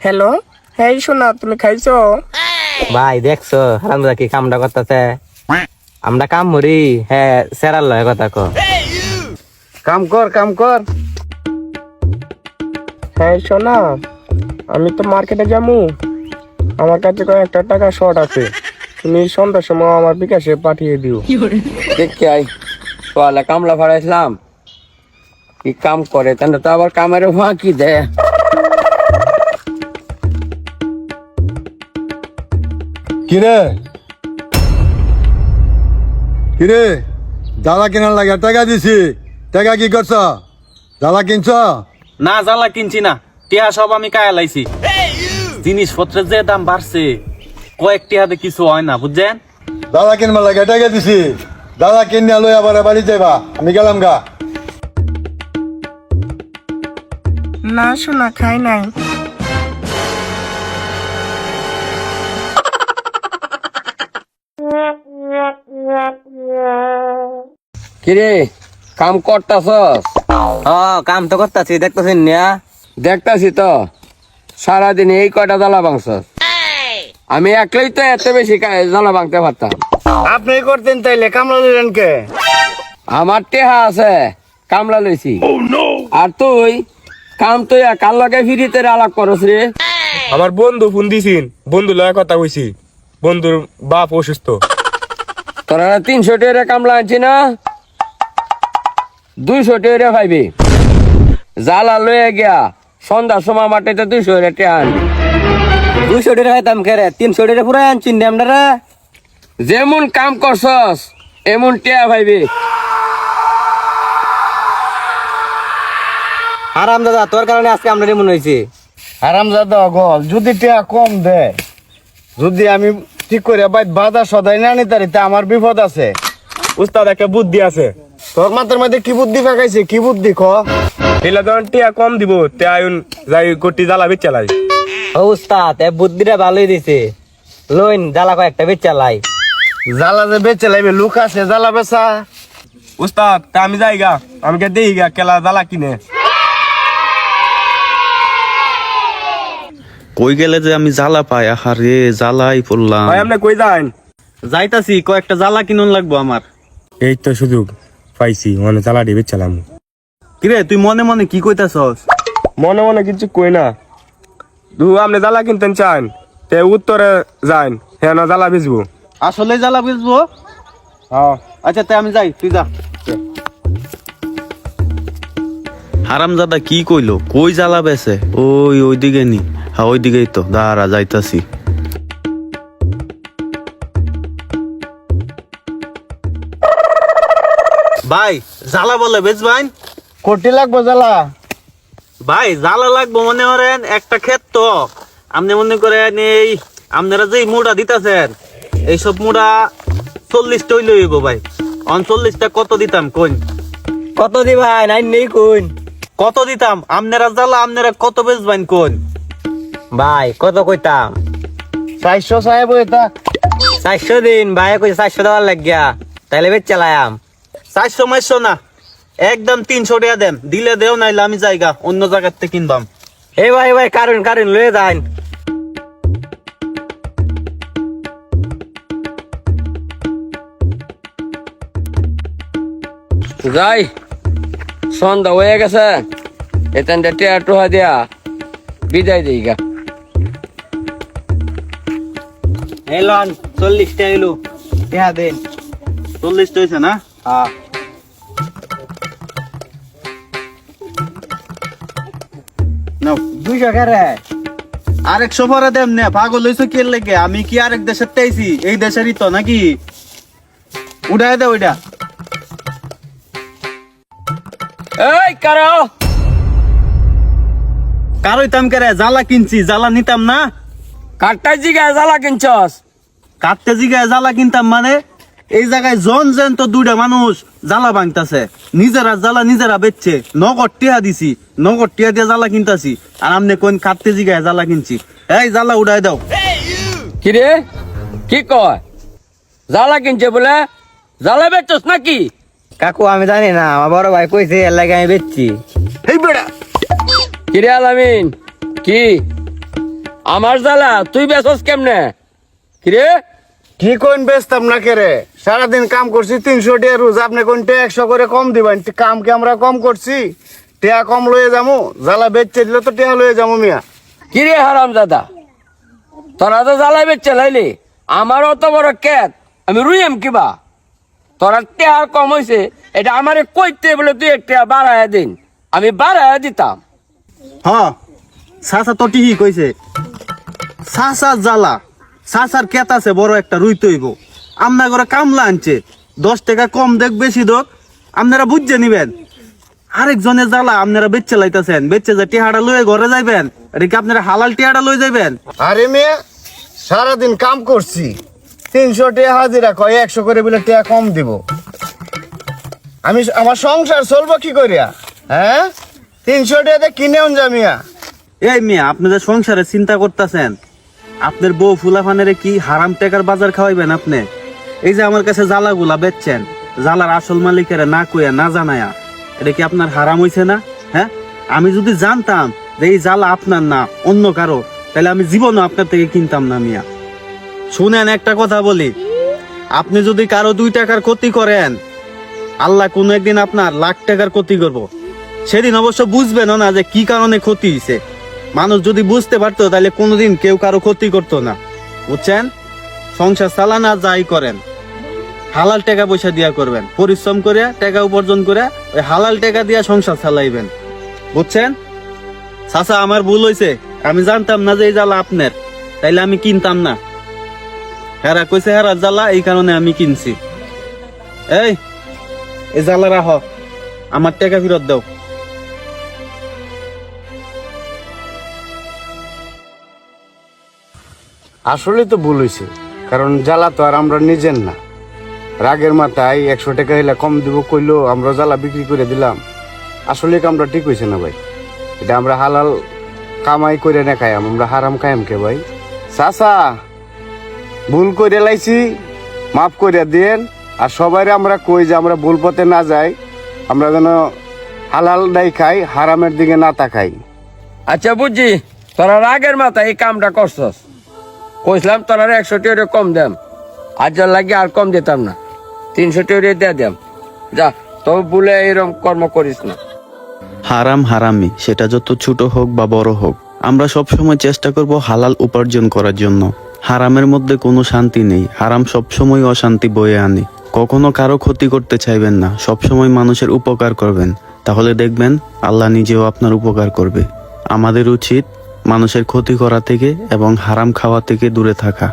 Hello, হ্যাঁ শোনা, তুমি খাইছো? ভাই দেখছো হারামজাদা কি কামটা করতেছে? আমরা কাম মরি, হ্যাঁ সেরার লয় কথা কো। কাম কর। হ্যাঁ শোনা, আমি তো মার্কেটে যাবো, আমার কাছে কয়েকটা টাকা শর্ট আছে, তুমি সন্ধ্যার সময় আমার বিকাশে পাঠিয়ে দিও। দেখি আই সোয়ালে কামলা ভাড়াইছিলাম, কি কাম করে তাহলে তো আবার কামের ফাঁকি দেয়। কিরে কিরে জ্বালা কেনার লাগে টাকা দিছি, টাকা কি করছ? জ্বালা কিনছ? না জ্বালা কিনছি না, টিহা সব আমি কায়া লাইছি। জিনিসপত্রের যে দাম বাড়ছে, কয়েক টিহাতে কিছু হয় না, বুঝছেন? জ্বালা কিনবার লাগে টাকা দিছি, জ্বালা কিনে লই আবার বাড়ি যাইবা, আমি গেলাম গা। না শোনা, খাই নাই। কিরে কাম করতাছস? কাম তো করতেছি, দেখতেছেন না? দেখতাছি তো, সারাদিন এই কয়টা জ্বালা ভাঙছস। আমি একলাই তো এত বেশি জ্বালা ভাঙতে পারতাম। আপনি করতেন তাইলে কামলা দিলেন কে? আমার টেহা আছে, কামলা লইছি। আর তুই কাম তুই কার লগে ফিরিতে আলাপ করস রে? আমার বন্ধু ফোন দিছিন, বন্ধু লয় কথা কইছি, বন্ধুর বাপ অসুস্থ। তোরা 300 টাকা কামলা আনছি না, 200 টাকা পাইবি। জ্বালা লয়ে গিয়া সন্ধ্যার সময় মাঠেতে 200 টাকা আনবি। 200 টাকা খাইতাম কেরে, 300 টাকা পুরা আনছি না আমরা। যেমন কাম করছস এমন টেয়া পাইবি। হারামজাদা তোর কারণে আজকে আমরা এমন হয়েছি। হারামজাদা গল, যদি টিয়া কম দেয়, যদি আমি ঠিক করে বাজার সদাই না নিতে পারি, তা আমার বিপদ আছে। উস্তাদ একটা বুদ্ধি আছে। তোর মাথার মধ্যে কি বুদ্ধি ফাঁকাইছে? কি বুদ্ধি খ? এলা ধরেন টিয়া কম দিব, তে আয়ুন যাই গটি জ্বালা বেচ চালাই। ও উস্তাদ এ বুদ্ধিটা ভালোই দিছে, লইন জ্বালা কয়েকটা বেচ চালাই। জ্বালা যে বেচ চালাইবে, লোক আছে জ্বালা বেচা। উস্তাদ তা আমি যাই গা, আমি কে দেই গা কেলা জ্বালা কিনে। কই গেলে যে আমি জ্বালা পাই, আহারে জ্বালাই পড়লাম। ভাই আপনি কই যান? যাইতাছি, কয়েকটা জ্বালা কিনুন লাগবো আমার। এই তো সুযোগ পাইছি, মানে জ্বালা দিয়ে বেচ চালাম। কিরে তুই মনে মনে কি কইতাছস? মনে মনে কিছু কই না। আপনি জ্বালা কিনতেন চান, তে উত্তরে যান, হ্যাঁ না জ্বালা বেচবো। আসলে জ্বালা বেচবো? হ্যাঁ আচ্ছা তাই আমি যাই, তুই যা। হারামজাদা কি কইলো, কই জ্বালা বেছে? ওইদিকে নি, হ্যাঁ ওইদিকেই তো, দাঁড়া যাইতাছি। ভাই জ্বালা বলে বেচবাইন? কোটি লাগবো জ্বালা? ভাই জ্বালা লাগবো মনে করেন একটা ক্ষেত তো, আপনি মনে করেন এই আপনারা যে মুড়া দিতেছেন, এইসব মুড়া 40টা হইলে হইব ভাই। 39টা কত দিতাম কোন? কত দি ভাই, নাই নেই কোন? কত দিতাম? আপনারা জ্বালা আপনারা কত বেচবেন কোন? ভাই কত কইতাম? 400 সাহেব এটা 400 দিন ভাই, কই 400 দেওয়ার লাগিয়া, তাইলে বেচ চালায়াম। 400 মাইশো না, একদম 300 টাকা দেন, দিলে দেও নাইলে আমি জায়গা অন্য জায়গার থেকে কিনবাম। এ ভাই ভাই কারণ কারণ লয়ে যান। যাই, সন্ধ্যা হয়ে গেছে, এখান টেয়া টোহা দিয়া বিদায় দিই গা। এলন 40টা এলো, টিয়া দেন। 40টা হয়েছে না? হ্যাঁ নাও 200 করে। আরেক পরে দেম নে, পাগল হইছো কি এর লেগে? আমি কি আরেক দেশের তাইছি? এই দেশেরই তো নাকি? উঠাই দে ওইটা। এই কারো কারইতাম কেরে, জ্বালা কিনছি, জ্বালা নিতাম না? কাটটাই জিগায় জ্বালা কিনছস? কাটতে জিগায় জ্বালা কিনতাম মানে? এই জায়গায় জন তো 2টা মানুষ জ্বালা ভাঙতাছে, নিজেরা জ্বালা নিজেরা বেচছে, নগদ টিয়া দিছি, নগদ টিয়া দিয়ে জ্বালা কিনতাছি, আর আমনে কোন কাটতে জিগায় জ্বালা কিনছি? এই জ্বালা উড়াই দাও। কিরে কি কয়? জ্বালা কিনছে বলে? জ্বালা বেচছস নাকি? কাকু আমি জানি না, আমার বড় ভাই কইছে এর লাগে আমি বেচছি। এই বেড়া। কিরে আলামিন কি আমার জ্বালা তুই বেসস কেমনে কিরে? কি কোন বেচতাম না কে রে? সারাদিন কাম করছি 300 টাকা রোজ, আপনি কোন 100 করে কম দিবেন? কাম কি আমরা কম করছি? টেয়া কম লয়ে যামু, জ্বালা বেচতে দিলে তো টেয়া লয়ে যামু মিয়া। কিরে হারাম দাদা, তোরা তো জ্বালা বেচে লাইলি, আমার অত বড় কেত আমি রুইম কিবা? তোরা টেহার কম হয়েছে এটা আমারে কইতে বলে তুই একটা বাড়াইয়া দিন, আমি বাড়াইয়া দিতাম। হ চাচা তো ঠিকই কইছে, চাচার জ্বালা চাচার কেত আছে বড় একটা রুই তৈব। আপনার ঘরে কামলা আনছে 10 টাকা কম দেখ বেশি দোক, আপনারা বুঝছে নিবেন। আরেকজনের জ্বালা আপনারা বেচে লাইতেছেন, বেচে যে টেহাটা লয়ে ঘরে যাইবেন, এটা কি আপনারা হালাল টেহাটা লয়ে যাইবেন? আরে মিয়া সারাদিন কাম করছি 300 টাকা হাজিরা, কয় 100 করে বলে টাকা কম দিব। আমি আমার সংসার চলবো কি করিয়া? হ্যাঁ 300 টাকাতে কিনে আন যা মিয়া। এই মিয়া আপনি যে সংসারে চিন্তা করতেছেন, আপনার বউ ফুলাফানের কি হারাম টাকার বাজার খাওয়াইবেন আপনি? এই যে আমার কাছে জ্বালাগুলা বেচছেন, জ্বালার আসল মালিকের না কইয়া না জানায়া, এটা কি আপনার হারাম হইছে না? হ্যাঁ আমি যদি জানতাম যে এই জ্বালা আপনার না অন্য কারো, তাহলে আমি জীবনও আপনার থেকে কিনতাম না মিয়া। শুনেন একটা কথা বলি, আপনি যদি কারো 2 টাকার ক্ষতি করেন, আল্লাহ কোনো একদিন আপনার লাখ টাকার ক্ষতি করব। সেদিন অবশ্য বুঝবেন না যে কি কারণে ক্ষতি হয়েছে। মানুষ যদি বুঝতে পারতো তাহলে কোনোদিন কেউ কারো ক্ষতি করতো না, বুঝছেন? সংসার চালানা যাই করেন হালাল টাকা পয়সা দিয়া করবেন, পরিশ্রম করে টাকা উপার্জন করে ওই হালাল টাকা দিয়া সংসার চালাইবেন, বুঝছেন? চাচা আমার ভুল হয়েছে, আমি জানতাম না যে এই জ্বালা আপনার, তাইলে আমি কিনতাম না। হেরা কইছে হেরা জ্বালা, এই কারণে আমি কিনছি। এই জ্বালা রাখ, আমার টাকা ফেরত দাও। আসলে তো ভুল হয়েছে, কারণ জ্বালা তো আর আমরা নিজের না। রাগের মাথায় 100 টাকা হইলে কম দিব কইলো আমরা জ্বালা বিক্রি করে দিলাম। আসলে কামটা ঠিক হয়েছে না ভাই। এটা আমরা হালাল কামাই করে না খাইয়াম, আমরা হারাম খাইয়াম কে ভাই? চাচা ভুল করে লাইছি, মাফ করে দেন। আর সবাই আমরা কই যে আমরা ভুল পথে না যাই, আমরা যেন হালাল দাই খাই, হারামের দিকে না তাকাই। আচ্ছা বুঝছি, তোরা রাগের মাথায় এই কামটা করছস। কইছিলাম তোরা 100 টাকা কম দেম, আর যা লাগে আর কম দিতাম না, 300 টাকা দিয়ে দেম। যা তো বলে এরকম কর্ম করিস না। হারাম হারামি, সেটা যত ছোট হোক বা বড় হোক, আমরা সবসময় চেষ্টা করব হালাল উপার্জন করার জন্য। হারামের মধ্যে কোনো শান্তি নেই, হারাম সবসময় অশান্তি বয়ে আনে। কখনো কারো ক্ষতি করতে চাইবেন না, সবসময় মানুষের উপকার করবেন, তাহলে দেখবেন আল্লাহ নিজেও আপনার উপকার করবে। আমাদের উচিত মানুষের ক্ষতি করা থেকে এবং হারাম খাওয়া থেকে দূরে থাকা।